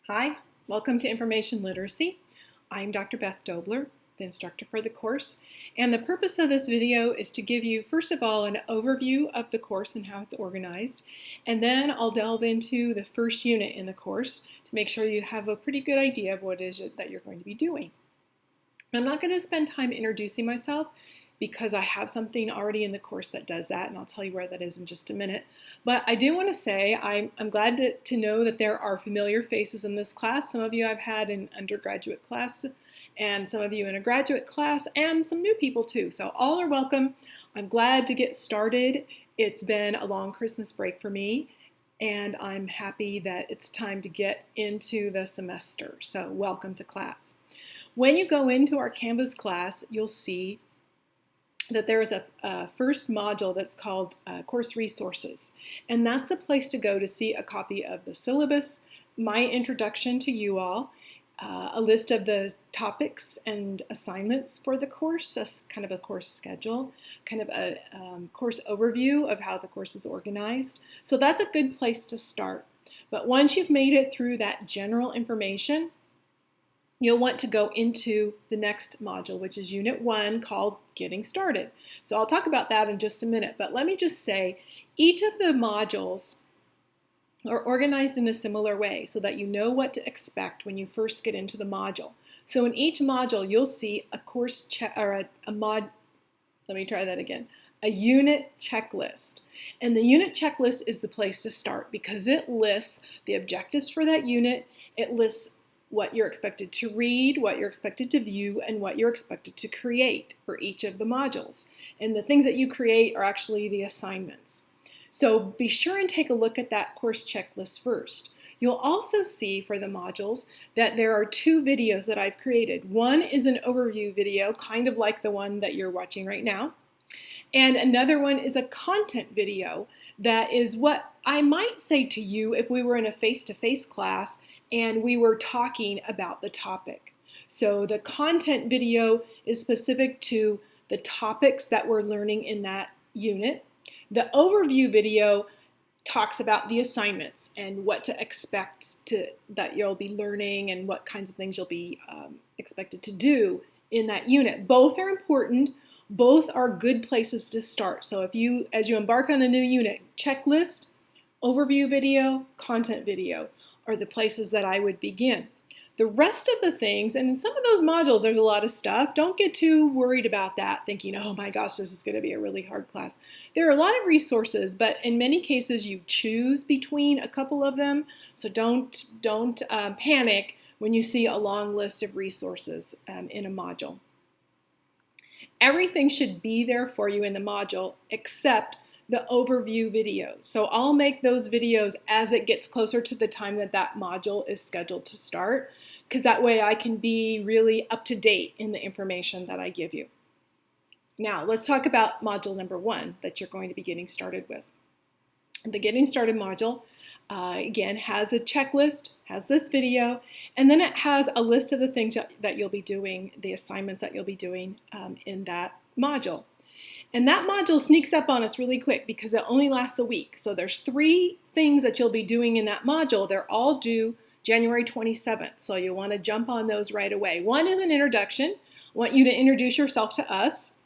Hi, welcome to Information Literacy. I'm Dr. Beth Dobler, the instructor for the course, and the purpose of this video is to give you, first of all, an overview of the course and how it's organized, and then I'll delve into the first unit in the course to make sure you have a pretty good idea of what it is that you're going to be doing. I'm not going to spend time introducing myself because I have something already in the course that does that, and I'll tell you where that is in just a minute. But I do want to say I'm glad to know that there are familiar faces in this class. Some of you I've had in undergraduate class, and some of you in a graduate class, and some new people too. So all are welcome. I'm glad to get started. It's been a long Christmas break for me, and I'm happy that it's time to get into the semester. So welcome to class. When you go into our Canvas class, you'll see that there is a first module that's called Course Resources, and that's a place to go to see a copy of the syllabus, my introduction to you all, a list of the topics and assignments for the course, that's kind of a course schedule, kind of a course overview of how the course is organized. So that's a good place to start. But once you've made it through that general information, you'll want to go into the next module, which is Unit 1, called Getting Started. So I'll talk about that in just a minute, but let me just say each of the modules are organized in a similar way so that you know what to expect when you first get into the module. So in each module, you'll see a course a unit checklist. And the unit checklist is the place to start because it lists the objectives for that unit, it lists what you're expected to read, what you're expected to view, and what you're expected to create for each of the modules. And the things that you create are actually the assignments. So be sure and take a look at that course checklist first. You'll also see for the modules that there are two videos that I've created. One is an overview video, kind of like the one that you're watching right now. And another one is a content video that is what I might say to you if we were in a face-to-face class and we were talking about the topic. So the content video is specific to the topics that we're learning in that unit. The overview video talks about the assignments and what to expect that you'll be learning and what kinds of things you'll be expected to do in that unit. Both are important. Both are good places to start. So as you embark on a new unit, checklist, overview video, content video are the places that I would begin. The rest of the things, and in some of those modules there's a lot of stuff, don't get too worried about that, thinking, oh my gosh, this is going to be a really hard class. There are a lot of resources, but in many cases you choose between a couple of them, so don't panic when you see a long list of resources in a module. Everything should be there for you in the module except the overview videos. So I'll make those videos as it gets closer to the time that module is scheduled to start, because that way I can be really up to date in the information that I give you. Now let's talk about module number 1 that you're going to be getting started with. The Getting Started module, again, has a checklist, has this video, and then it has a list of the things that you'll be doing, the assignments that you'll be doing in that module. And that module sneaks up on us really quick because it only lasts a week. So there's 3 things that you'll be doing in that module. They're all due January 27th. So you'll want to jump on those right away. One is an introduction. I want you to introduce yourself to us,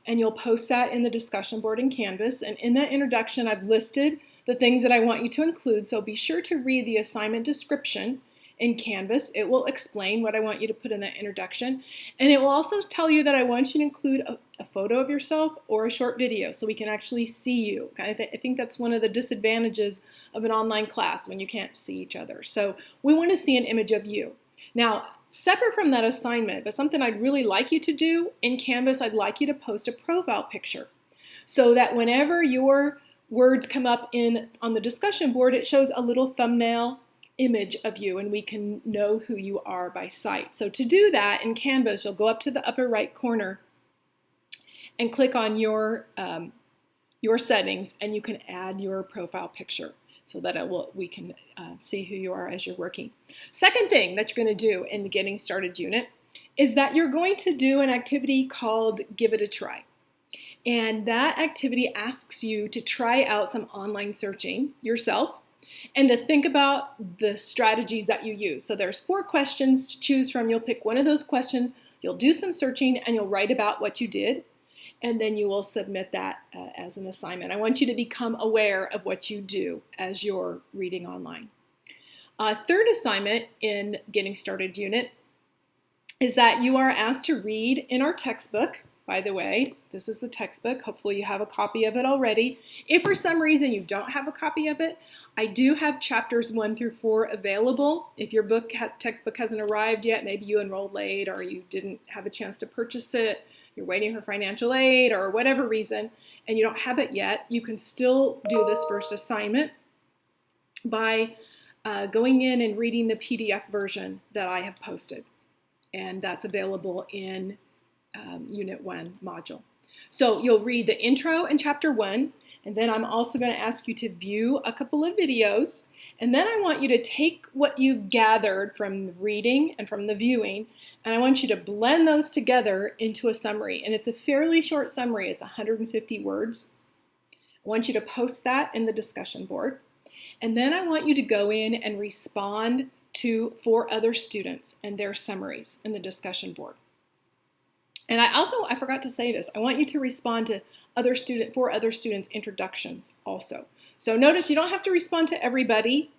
and you'll post that in the discussion board in Canvas. And in that introduction, I've listed the things that I want you to include. So be sure to read the assignment description in Canvas. It will explain what I want you to put in that introduction. And it will also tell you that I want you to include a photo of yourself or a short video so we can actually see you. I think that's one of the disadvantages of an online class when you can't see each other. So we want to see an image of you. Now, separate from that assignment, but something I'd really like you to do in Canvas, I'd like you to post a profile picture so that whenever your words come up on the discussion board, it shows a little thumbnail image of you and we can know who you are by sight. So to do that in Canvas, you'll go up to the upper right corner and click on your settings, and you can add your profile picture so that we can see who you are as you're working. Second thing that you're going to do in the Getting Started unit is that you're going to do an activity called Give It a Try. And that activity asks you to try out some online searching yourself and to think about the strategies that you use. So there's 4 questions to choose from. You'll pick one of those questions, you'll do some searching, and you'll write about what you did, and then you will submit that as an assignment. I want you to become aware of what you do as you're reading online. Third assignment in Getting Started unit is that you are asked to read in our textbook. By the way, this is the textbook. Hopefully you have a copy of it already. If for some reason you don't have a copy of it, I do have chapters 1 through 4 available. If your textbook hasn't arrived yet, maybe you enrolled late or you didn't have a chance to purchase it, you're waiting for financial aid or whatever reason, and you don't have it yet, you can still do this first assignment by going in and reading the PDF version that I have posted. And that's available in Unit 1 module. So you'll read the intro in Chapter 1, and then I'm also going to ask you to view a couple of videos, and then I want you to take what you've gathered from the reading and from the viewing, and I want you to blend those together into a summary. And it's a fairly short summary. It's 150 words. I want you to post that in the discussion board. And then I want you to go in and respond to 4 other students and their summaries in the discussion board. And I forgot to say this, I want you to respond to 4 other students' introductions also. So notice you don't have to respond to everybody.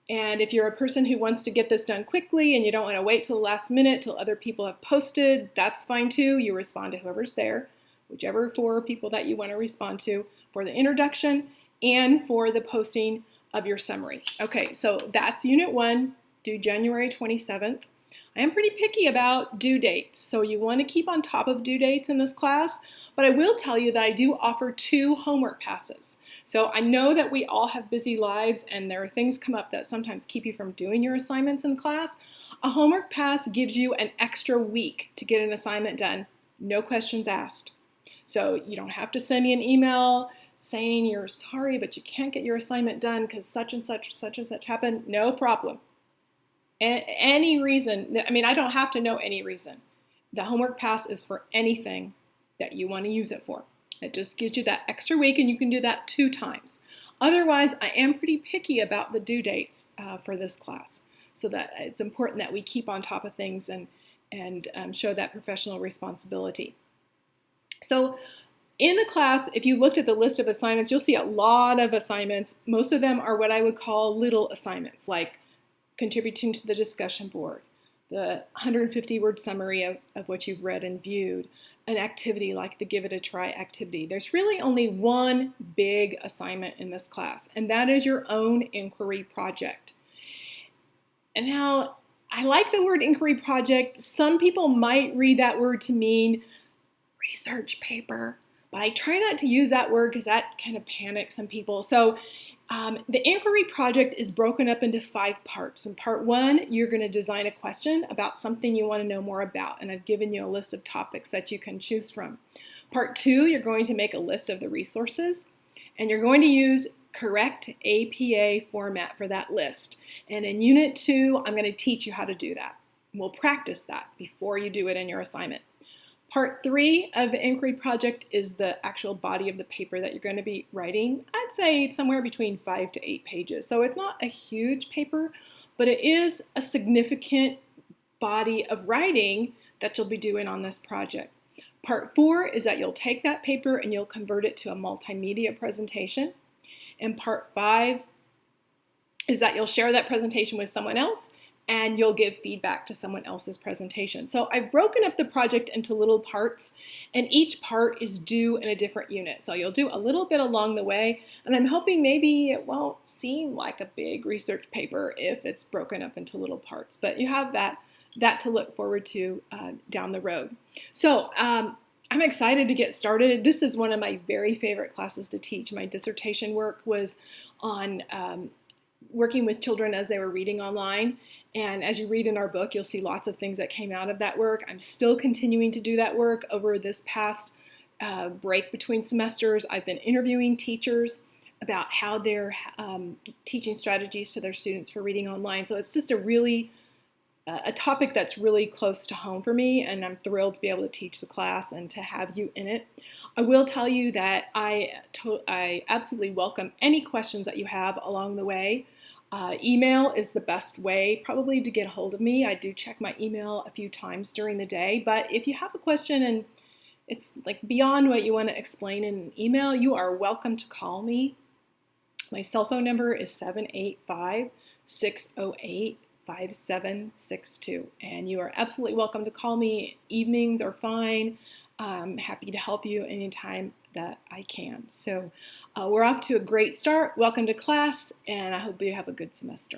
And if you're a person who wants to get this done quickly and you don't want to wait till the last minute till other people have posted, that's fine too. You respond to whoever's there, whichever 4 people that you want to respond to for the introduction and for the posting of your summary. Okay, so that's Unit 1, due January 27th. I am pretty picky about due dates, so you want to keep on top of due dates in this class, but I will tell you that I do offer 2 homework passes. So I know that we all have busy lives and there are things come up that sometimes keep you from doing your assignments in class. A homework pass gives you an extra week to get an assignment done, no questions asked. So you don't have to send me an email saying you're sorry but you can't get your assignment done because such and such happened. No problem. Any reason, I mean, I don't have to know any reason. The homework pass is for anything that you want to use it for. It just gives you that extra week, and you can do that 2 times. Otherwise, I am pretty picky about the due dates for this class, so that it's important that we keep on top of things and show that professional responsibility. So in the class, if you looked at the list of assignments, you'll see a lot of assignments. Most of them are what I would call little assignments, like contributing to the discussion board, the 150-word summary of what you've read and viewed, an activity like the Give It a Try activity. There's really only one big assignment in this class, and that is your own inquiry project. And now, I like the word inquiry project. Some people might read that word to mean research paper, but I try not to use that word because that kind of panics some people. So the inquiry project is broken up into 5 parts. In part 1, you're going to design a question about something you want to know more about, and I've given you a list of topics that you can choose from. Part 2, you're going to make a list of the resources, and you're going to use correct APA format for that list. And in Unit 2, I'm going to teach you how to do that. We'll practice that before you do it in your assignment. Part 3 of the inquiry project is the actual body of the paper that you're going to be writing. I'd say somewhere between 5 to 8 pages. So it's not a huge paper, but it is a significant body of writing that you'll be doing on this project. Part 4 is that you'll take that paper and you'll convert it to a multimedia presentation. And part 5 is that you'll share that presentation with someone else and you'll give feedback to someone else's presentation. So I've broken up the project into little parts, and each part is due in a different unit. So you'll do a little bit along the way, and I'm hoping maybe it won't seem like a big research paper if it's broken up into little parts, but you have that to look forward to down the road. So I'm excited to get started. This is one of my very favorite classes to teach. My dissertation work was on working with children as they were reading online. And as you read in our book, you'll see lots of things that came out of that work. I'm still continuing to do that work over this past break between semesters. I've been interviewing teachers about how they're teaching strategies to their students for reading online. So it's just a topic that's really close to home for me, and I'm thrilled to be able to teach the class and to have you in it. I will tell you that I absolutely welcome any questions that you have along the way. Email is the best way probably to get a hold of me. I do check my email a few times during the day, but if you have a question and it's like beyond what you want to explain in an email, you are welcome to call me. My cell phone number is 785-608-5762, and you are absolutely welcome to call me. Evenings are fine. I'm happy to help you anytime that I can. So we're off to a great start. Welcome to class, and I hope you have a good semester.